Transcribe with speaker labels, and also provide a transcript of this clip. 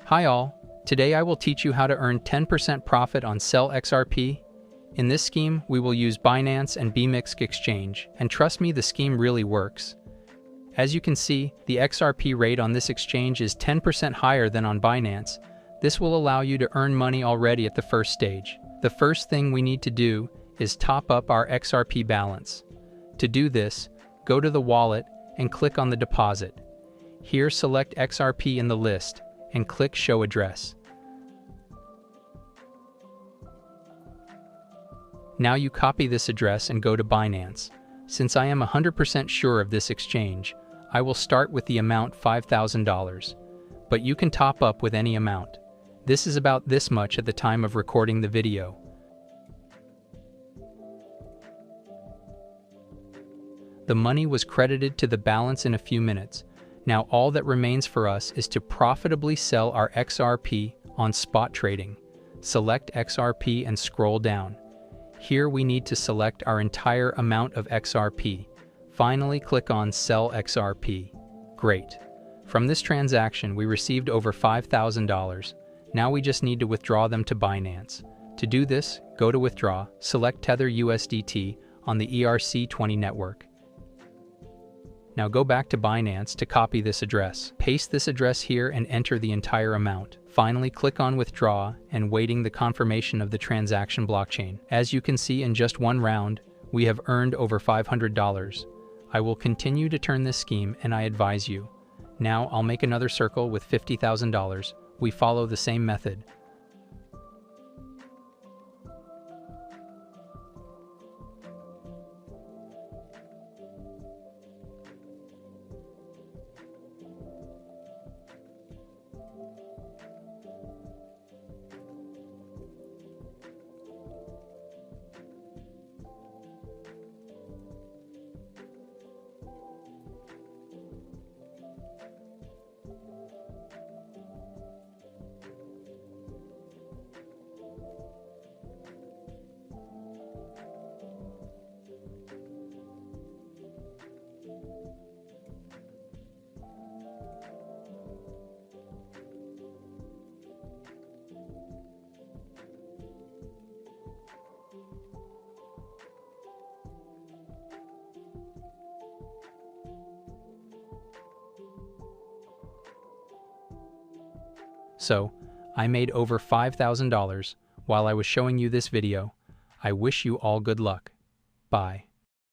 Speaker 1: Hi all, today I will teach you how to earn 10% profit on Sell XRP. In this scheme, we will use Binance and BMX exchange, and trust me, the scheme really works. As you can see, the XRP rate on this exchange is 10% higher than on Binance. This will allow you to earn money already at the first stage. The first thing we need to do is top up our XRP balance. To do this, go to the wallet and click on the deposit. Here select XRP in the list and click Show Address. Now you copy this address and go to Binance. Since I am 100% sure of this exchange, I will start with the amount $5,000. But you can top up with any amount. This is about this much at the time of recording the video. The money was credited to the balance in a few minutes. Now all that remains for us is to profitably sell our XRP on spot trading. Select XRP and scroll down. Here we need to select our entire amount of XRP. Finally click on Sell XRP. Great. From this transaction we received over $5,000. Now we just need to withdraw them to Binance. To do this, go to Withdraw, select Tether USDT on the ERC20 network. Now go back to Binance to copy this address. Paste this address here and enter the entire amount. Finally, click on Withdraw and waiting the confirmation of the transaction blockchain. As you can see, in just one round, we have earned over $500. I will continue to turn this scheme and I advise you. Now I'll make another circle with $50,000. We follow the same method. So, I made over $5,000 while I was showing you this video. I wish you all good luck. Bye.